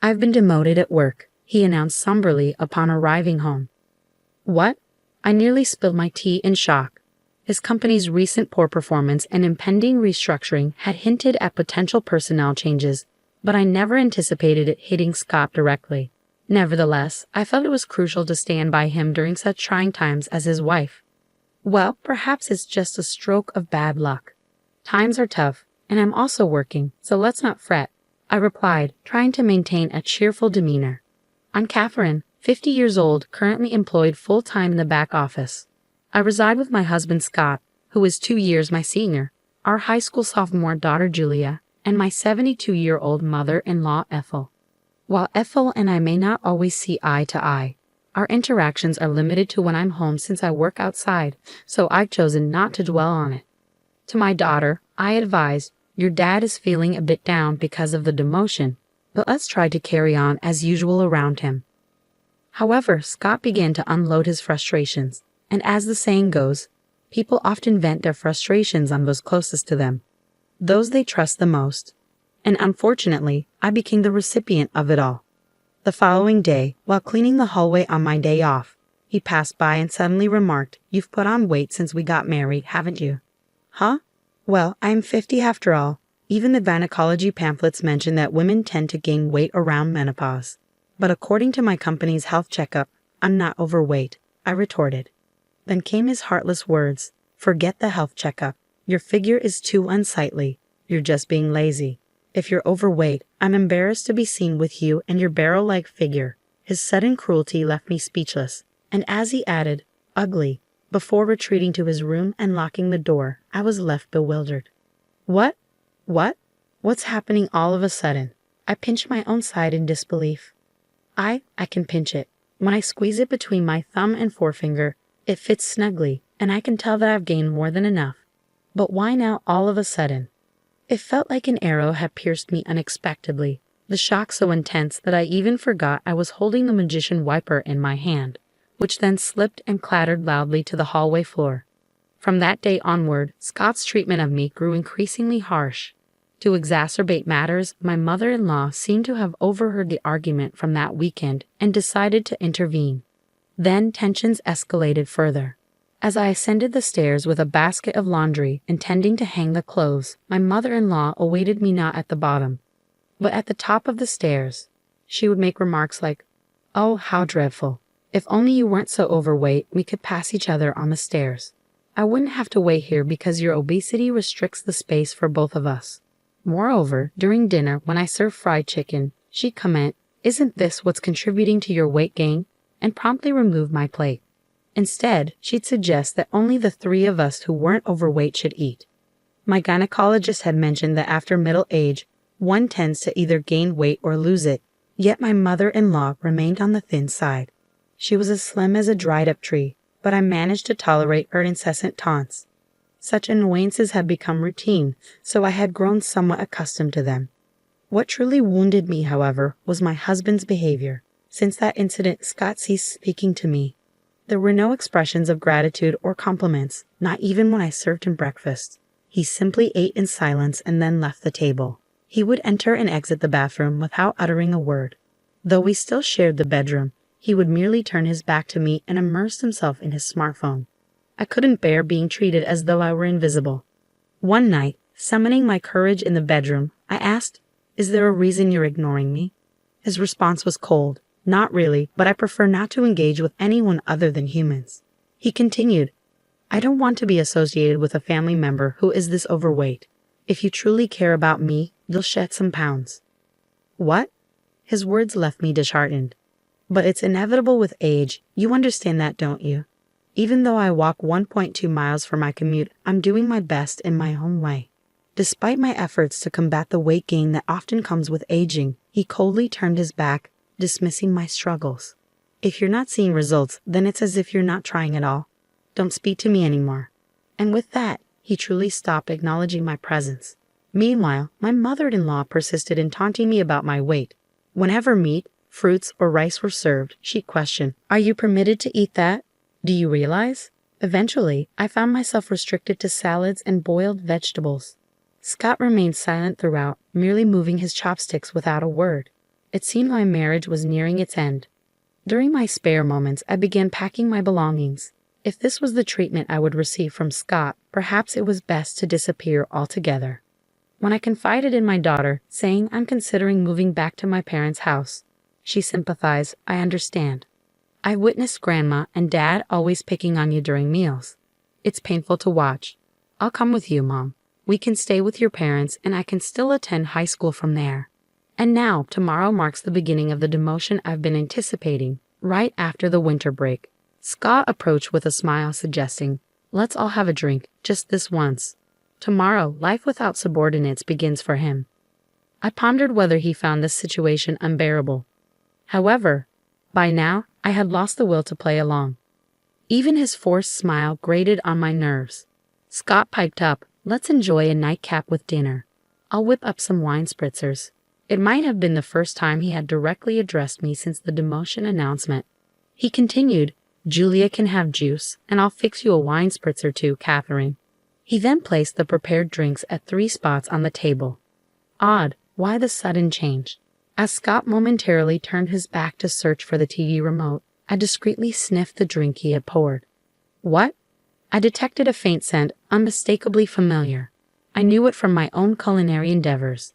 "I've been demoted at work," he announced somberly upon arriving home. "What?" I nearly spilled my tea in shock. His company's recent poor performance and impending restructuring had hinted at potential personnel changes, but I never anticipated it hitting Scott directly. Nevertheless, I felt it was crucial to stand by him during such trying times as his wife. "Well, perhaps it's just a stroke of bad luck. Times are tough, and I'm also working, so let's not fret," I replied, trying to maintain a cheerful demeanor. "I'm Catherine, 50 years old, currently employed full-time in the back office. I reside with my husband Scott, who is 2 years my senior, our high school sophomore daughter Julia, and my 72-year-old mother-in-law Ethel. While Ethel and I may not always see eye to eye, our interactions are limited to when I'm home since I work outside, so I've chosen not to dwell on it. To my daughter, I advised, your dad is feeling a bit down because of the demotion, but let's try to carry on as usual around him." However, Scott began to unload his frustrations, and as the saying goes, people often vent their frustrations on those closest to them, those they trust the most. And unfortunately, I became the recipient of it all. The following day, while cleaning the hallway on my day off, he passed by and suddenly remarked, "You've put on weight since we got married, haven't you?" "Huh? Well, I am 50 after all. Even the gynecology pamphlets mention that women tend to gain weight around menopause. But according to my company's health checkup, I'm not overweight," I retorted. Then came his heartless words, "Forget the health checkup. Your figure is too unsightly. You're just being lazy. If you're overweight, I'm embarrassed to be seen with you and your barrel-like figure." His sudden cruelty left me speechless, and as he added, "ugly," before retreating to his room and locking the door, I was left bewildered. What? What's happening all of a sudden? I pinched my own side in disbelief. I can pinch it. When I squeeze it between my thumb and forefinger, it fits snugly, and I can tell that I've gained more than enough. But why now all of a sudden? It felt like an arrow had pierced me unexpectedly, the shock so intense that I even forgot I was holding the magician wiper in my hand, which then slipped and clattered loudly to the hallway floor. From that day onward, Scott's treatment of me grew increasingly harsh. To exacerbate matters, my mother-in-law seemed to have overheard the argument from that weekend and decided to intervene. Then tensions escalated further. As I ascended the stairs with a basket of laundry intending to hang the clothes, my mother-in-law awaited me not at the bottom, but at the top of the stairs. She would make remarks like, "Oh, how dreadful. If only you weren't so overweight, we could pass each other on the stairs. I wouldn't have to wait here because your obesity restricts the space for both of us." Moreover, during dinner when I served fried chicken, she'd comment, "Isn't this what's contributing to your weight gain?" and promptly remove my plate. Instead, she'd suggest that only the 3 of us who weren't overweight should eat. My gynecologist had mentioned that after middle age, one tends to either gain weight or lose it, yet my mother-in-law remained on the thin side. She was as slim as a dried-up tree, but I managed to tolerate her incessant taunts. Such annoyances had become routine, so I had grown somewhat accustomed to them. What truly wounded me, however, was my husband's behavior. Since that incident, Scott ceased speaking to me. There were no expressions of gratitude or compliments, not even when I served him breakfast. He simply ate in silence and then left the table. He would enter and exit the bathroom without uttering a word. Though we still shared the bedroom, he would merely turn his back to me and immerse himself in his smartphone. I couldn't bear being treated as though I were invisible. One night, summoning my courage in the bedroom, I asked, "Is there a reason you're ignoring me?" His response was cold. "Not really, but I prefer not to engage with anyone other than humans." He continued, "I don't want to be associated with a family member who is this overweight. If you truly care about me, you'll shed some pounds." What? His words left me disheartened. But it's inevitable with age. You understand that, don't you? Even though I walk 1.2 miles for my commute, I'm doing my best in my own way. Despite my efforts to combat the weight gain that often comes with aging, he coldly turned his back, dismissing my struggles. "If you're not seeing results, then it's as if you're not trying at all. Don't speak to me anymore." And with that, he truly stopped acknowledging my presence. Meanwhile, my mother-in-law persisted in taunting me about my weight. Whenever meat, fruits, or rice were served, she'd question, "Are you permitted to eat that? Do you realize?" Eventually, I found myself restricted to salads and boiled vegetables. Scott remained silent throughout, merely moving his chopsticks without a word. It seemed my marriage was nearing its end. During my spare moments, I began packing my belongings. If this was the treatment I would receive from Scott, perhaps it was best to disappear altogether. When I confided in my daughter, saying I'm considering moving back to my parents' house, she sympathized. I understand. I witnessed Grandma and Dad always picking on you during meals. It's painful to watch. I'll come with you, Mom. We can stay with your parents and I can still attend high school from there. And now, tomorrow marks the beginning of the demotion I've been anticipating, right after the winter break. Scott approached with a smile, suggesting, let's all have a drink, just this once. Tomorrow, life without subordinates begins for him. I pondered whether he found this situation unbearable. However, by now, I had lost the will to play along. Even his forced smile grated on my nerves. Scott piped up, let's enjoy a nightcap with dinner. I'll whip up some wine spritzers. It might have been the first time he had directly addressed me since the demotion announcement. He continued, Julia can have juice, and I'll fix you a wine spritzer too, Catherine. He then placed the prepared drinks at 3 spots on the table. Odd, why the sudden change? As Scott momentarily turned his back to search for the TV remote, I discreetly sniffed the drink he had poured. What? I detected a faint scent, unmistakably familiar. I knew it from my own culinary endeavors.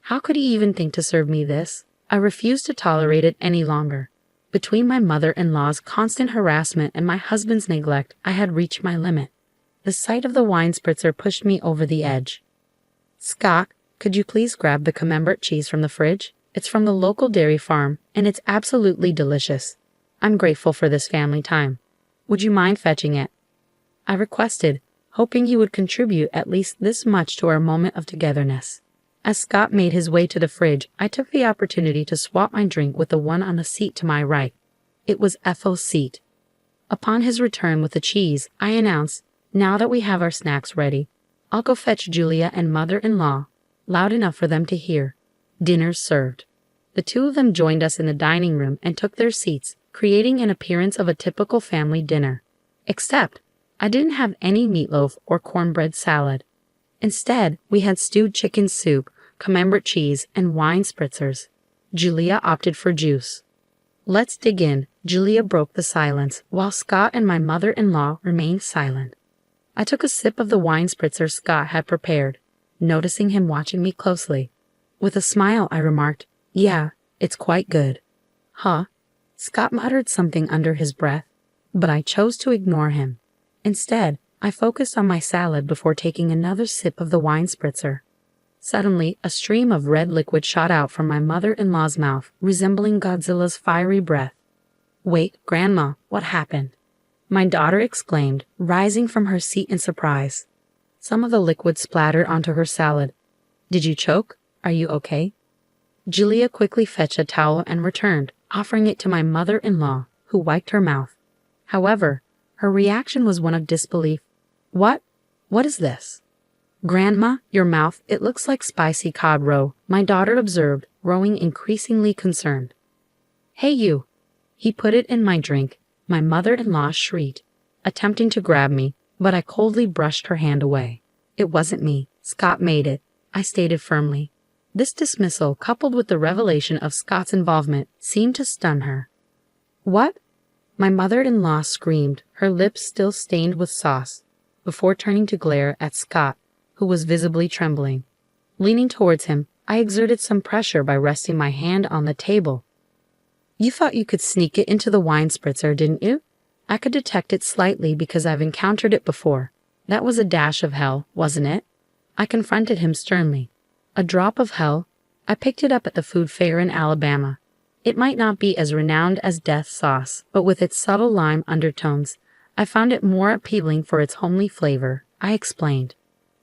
How could he even think to serve me this? I refused to tolerate it any longer. Between my mother-in-law's constant harassment and my husband's neglect, I had reached my limit. The sight of the wine spritzer pushed me over the edge. Scott, could you please grab the Camembert cheese from the fridge? It's from the local dairy farm, and it's absolutely delicious. I'm grateful for this family time. Would you mind fetching it? I requested, hoping he would contribute at least this much to our moment of togetherness. As Scott made his way to the fridge, I took the opportunity to swap my drink with the one on the seat to my right. It was Ethel's seat. Upon his return with the cheese, I announced, now that we have our snacks ready, I'll go fetch Julia and mother-in-law, loud enough for them to hear. Dinner's served. The two of them joined us in the dining room and took their seats, creating an appearance of a typical family dinner. Except, I didn't have any meatloaf or cornbread salad. Instead, we had stewed chicken soup, Camembert cheese, and wine spritzers. Julia opted for juice. Let's dig in. Julia broke the silence, while Scott and my mother-in-law remained silent. I took a sip of the wine spritzer Scott had prepared, noticing him watching me closely. With a smile, I remarked, yeah, it's quite good. Huh? Scott muttered something under his breath, but I chose to ignore him. Instead, I focused on my salad before taking another sip of the wine spritzer. Suddenly, a stream of red liquid shot out from my mother-in-law's mouth, resembling Godzilla's fiery breath. Wait, Grandma, what happened? My daughter exclaimed, rising from her seat in surprise. Some of the liquid splattered onto her salad. Did you choke? Are you okay? Julia quickly fetched a towel and returned, offering it to my mother-in-law, who wiped her mouth. However, her reaction was one of disbelief. What? What is this? Grandma, your mouth, it looks like spicy cod roe, my daughter observed, growing increasingly concerned. Hey you! He put it in my drink. My mother-in-law shrieked, attempting to grab me, but I coldly brushed her hand away. It wasn't me. Scott made it, I stated firmly. This dismissal, coupled with the revelation of Scott's involvement, seemed to stun her. What? My mother-in-law screamed, her lips still stained with sauce, before turning to glare at Scott, who was visibly trembling. Leaning towards him, I exerted some pressure by resting my hand on the table. You thought you could sneak it into the wine spritzer, didn't you? I could detect it slightly because I've encountered it before. That was a dash of hell, wasn't it? I confronted him sternly. A drop of hell? I picked it up at the food fair in Alabama. It might not be as renowned as death sauce, but with its subtle lime undertones, I found it more appealing for its homely flavor, I explained.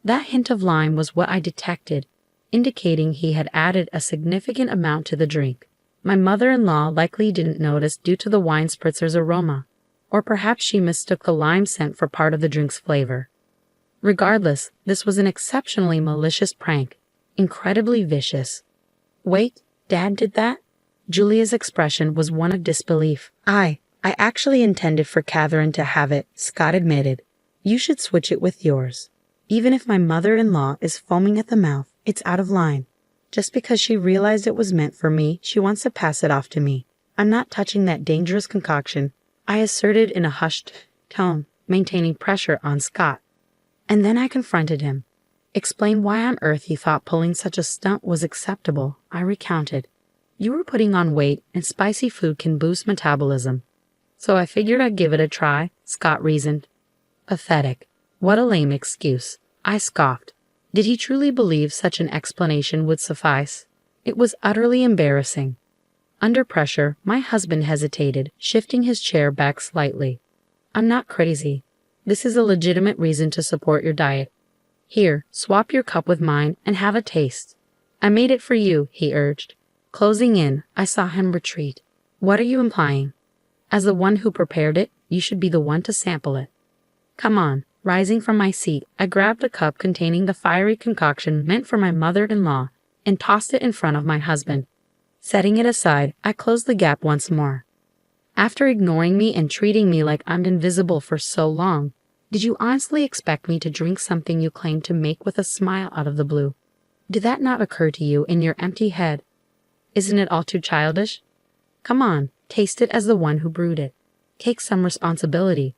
That hint of lime was what I detected, indicating he had added a significant amount to the drink. My mother-in-law likely didn't notice due to the wine spritzer's aroma, or perhaps she mistook the lime scent for part of the drink's flavor. Regardless, this was an exceptionally malicious prank, incredibly vicious. Wait, Dad did that? Julia's expression was one of disbelief. I actually intended for Catherine to have it, Scott admitted. You should switch it with yours. Even if my mother-in-law is foaming at the mouth, it's out of line. Just because she realized it was meant for me, she wants to pass it off to me. I'm not touching that dangerous concoction, I asserted in a hushed tone, maintaining pressure on Scott. And then I confronted him. Explain why on earth he thought pulling such a stunt was acceptable, I recounted. You were putting on weight, and spicy food can boost metabolism. So I figured I'd give it a try, Scott reasoned. Pathetic. What a lame excuse, I scoffed. Did he truly believe such an explanation would suffice? It was utterly embarrassing. Under pressure, my husband hesitated, shifting his chair back slightly. I'm not crazy. This is a legitimate reason to support your diet. Here, swap your cup with mine and have a taste. I made it for you, he urged. Closing in, I saw him retreat. What are you implying? As the one who prepared it, you should be the one to sample it. Come on. Rising from my seat, I grabbed a cup containing the fiery concoction meant for my mother-in-law and tossed it in front of my husband. Setting it aside, I closed the gap once more. After ignoring me and treating me like I'm invisible for so long, did you honestly expect me to drink something you claimed to make with a smile out of the blue? Did that not occur to you in your empty head? Isn't it all too childish? Come on, taste it as the one who brewed it. Take some responsibility,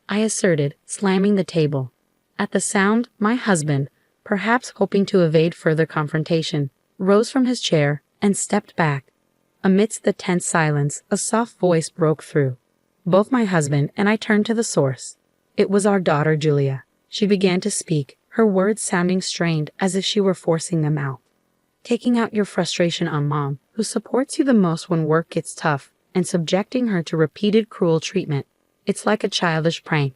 I asserted, slamming the table. At the sound, my husband, perhaps hoping to evade further confrontation, rose from his chair and stepped back. Amidst the tense silence, a soft voice broke through. Both my husband and I turned to the source. It was our daughter, Julia. She began to speak, her words sounding strained as if she were forcing them out. Taking out your frustration on Mom, who supports you the most when work gets tough, and subjecting her to repeated cruel treatment. It's like a childish prank.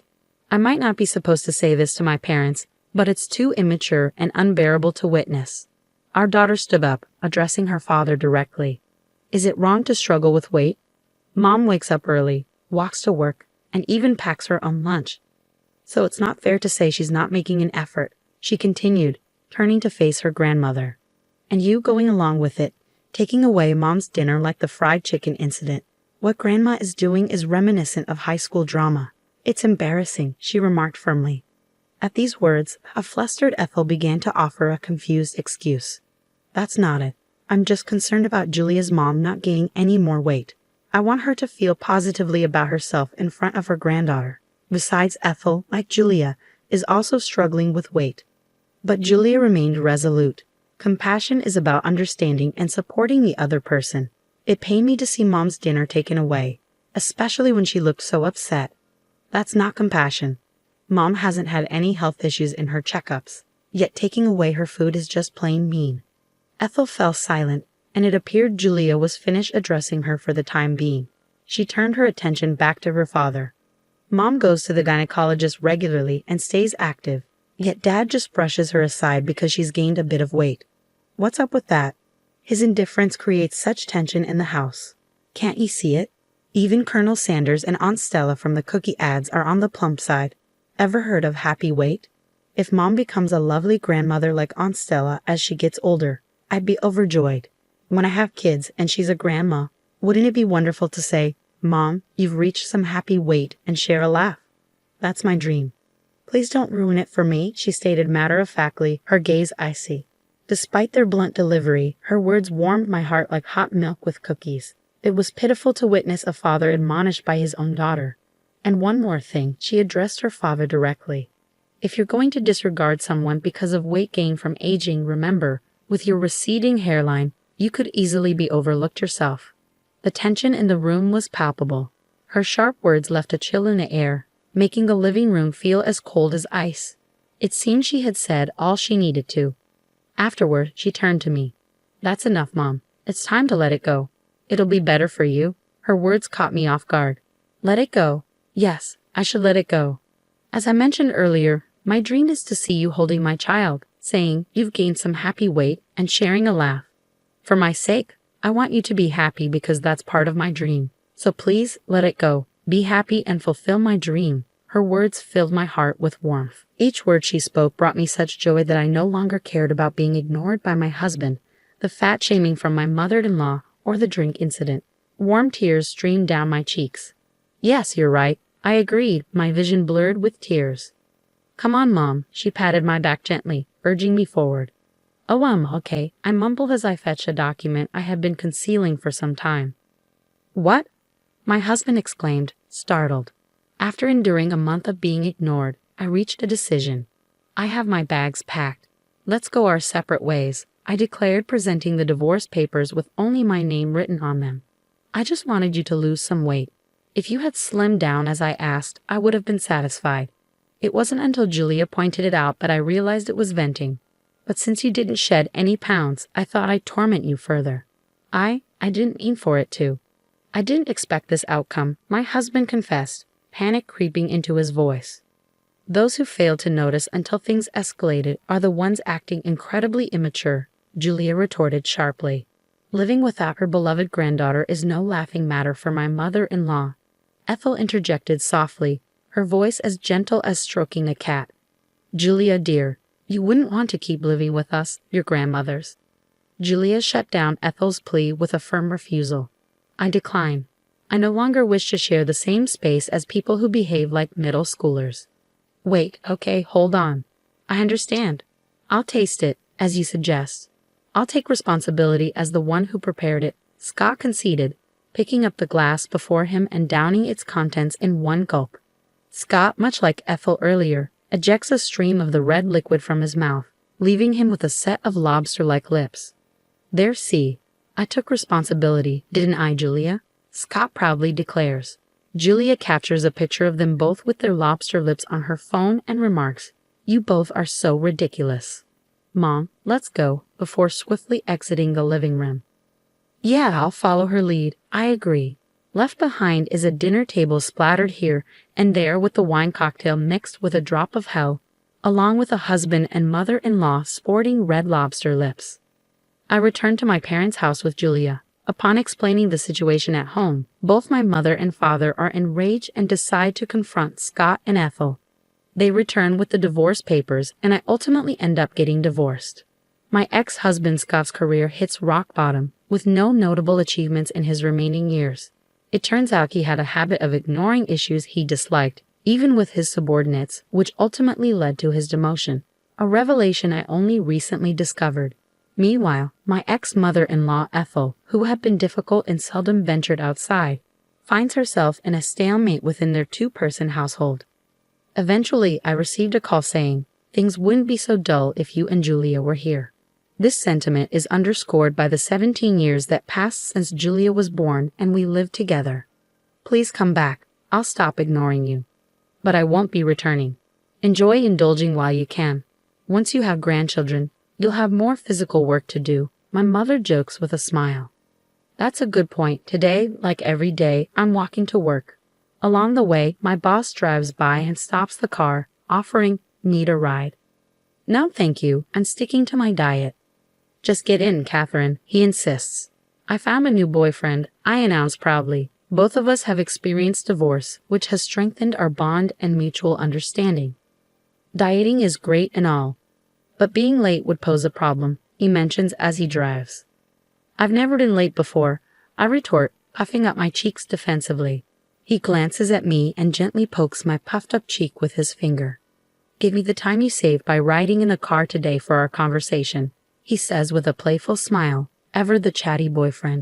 I might not be supposed to say this to my parents, but it's too immature and unbearable to witness. Our daughter stood up, addressing her father directly. Is it wrong to struggle with weight? Mom wakes up early, walks to work, and even packs her own lunch. So it's not fair to say she's not making an effort, she continued, turning to face her grandmother. And you going along with it, taking away Mom's dinner like the fried chicken incident. What Grandma is doing is reminiscent of high school drama. It's embarrassing, she remarked firmly. At these words, a flustered Ethel began to offer a confused excuse. That's not it. I'm just concerned about Julia's mom not gaining any more weight. I want her to feel positively about herself in front of her granddaughter. Besides, Ethel, like Julia, is also struggling with weight. But Julia remained resolute. Compassion is about understanding and supporting the other person. It pained me to see Mom's dinner taken away, especially when she looked so upset. That's not compassion. Mom hasn't had any health issues in her checkups, yet taking away her food is just plain mean. Ethel fell silent, and it appeared Julia was finished addressing her for the time being. She turned her attention back to her father. Mom goes to the gynecologist regularly and stays active, yet Dad just brushes her aside because she's gained a bit of weight. What's up with that? His indifference creates such tension in the house. Can't you see it? Even Colonel Sanders and Aunt Stella from the cookie ads are on the plump side. Ever heard of happy weight? If Mom becomes a lovely grandmother like Aunt Stella as she gets older, I'd be overjoyed. When I have kids and she's a grandma, wouldn't it be wonderful to say, Mom, you've reached some happy weight and share a laugh? That's my dream. Please don't ruin it for me, she stated matter-of-factly, her gaze icy. Despite their blunt delivery, her words warmed my heart like hot milk with cookies. It was pitiful to witness a father admonished by his own daughter. And one more thing, she addressed her father directly. If you're going to disregard someone because of weight gain from aging, remember, with your receding hairline, you could easily be overlooked yourself. The tension in the room was palpable. Her sharp words left a chill in the air, making the living room feel as cold as ice. It seemed she had said all she needed to. Afterward, she turned to me. That's enough, Mom. It's time to let it go. It'll be better for you. Her words caught me off guard. Let it go. Yes, I should let it go. As I mentioned earlier, my dream is to see you holding my child, saying you've gained some happy weight and sharing a laugh. For my sake, I want you to be happy because that's part of my dream. So please let it go. Be happy and fulfill my dream. Her words filled my heart with warmth. Each word she spoke brought me such joy that I no longer cared about being ignored by my husband, the fat shaming from my mother-in-law, or the drink incident. Warm tears streamed down my cheeks. Yes, you're right. I agreed, my vision blurred with tears. Come on, Mom, she patted my back gently, urging me forward. Oh, okay, I mumbled as I fetched a document I had been concealing for some time. What? My husband exclaimed, startled. After enduring a month of being ignored, I reached a decision. I have my bags packed. Let's go our separate ways, I declared, presenting the divorce papers with only my name written on them. I just wanted you to lose some weight. If you had slimmed down as I asked, I would have been satisfied. It wasn't until Julia pointed it out that I realized it was venting. But since you didn't shed any pounds, I thought I'd torment you further. I didn't mean for it to. I didn't expect this outcome, my husband confessed, panic creeping into his voice. Those who fail to notice until things escalated are the ones acting incredibly immature, Julia retorted sharply. Living without her beloved granddaughter is no laughing matter for my mother-in-law. Ethel interjected softly, her voice as gentle as stroking a cat. Julia, dear, you wouldn't want to keep living with us, your grandmothers. Julia shut down Ethel's plea with a firm refusal. I decline. I no longer wish to share the same space as people who behave like middle schoolers. Wait, okay, hold on. I understand. I'll taste it, as you suggest. I'll take responsibility as the one who prepared it, Scott conceded, picking up the glass before him and downing its contents in one gulp. Scott, much like Ethel earlier, ejects a stream of the red liquid from his mouth, leaving him with a set of lobster-like lips. There, see. I took responsibility, didn't I, Julia? Scott proudly declares. Julia captures a picture of them both with their lobster lips on her phone and remarks, "You both are so ridiculous. Mom, let's go," before swiftly exiting the living room. Yeah, I'll follow her lead, I agree. Left behind is a dinner table splattered here and there with the wine cocktail mixed with a drop of hell, along with a husband and mother-in-law sporting red lobster lips. I returned to my parents' house with Julia. Upon explaining the situation at home, both my mother and father are enraged and decide to confront Scott and Ethel. They return with the divorce papers, and I ultimately end up getting divorced. My ex-husband Scott's career hits rock bottom, with no notable achievements in his remaining years. It turns out he had a habit of ignoring issues he disliked, even with his subordinates, which ultimately led to his demotion, a revelation I only recently discovered. Meanwhile, my ex-mother-in-law Ethel, who had been difficult and seldom ventured outside, finds herself in a stalemate within their two-person household. Eventually, I received a call saying, "Things wouldn't be so dull if you and Julia were here." This sentiment is underscored by the 17 years that passed since Julia was born and we lived together. Please come back. I'll stop ignoring you. But I won't be returning. Enjoy indulging while you can. Once you have grandchildren, you'll have more physical work to do, my mother jokes with a smile. That's a good point. Today, like every day, I'm walking to work. Along the way, my boss drives by and stops the car, offering, "Need a ride?" "No, thank you. I'm sticking to my diet." "Just get in, Catherine," he insists. "I found a new boyfriend," I announce proudly. Both of us have experienced divorce, which has strengthened our bond and mutual understanding. Dieting is great and all, but being late would pose a problem, he mentions as he drives. "I've never been late before," I retort, puffing up my cheeks defensively. He glances at me and gently pokes my puffed-up cheek with his finger. "Give me the time you saved by riding in the car today for our conversation," he says with a playful smile, ever the chatty boyfriend.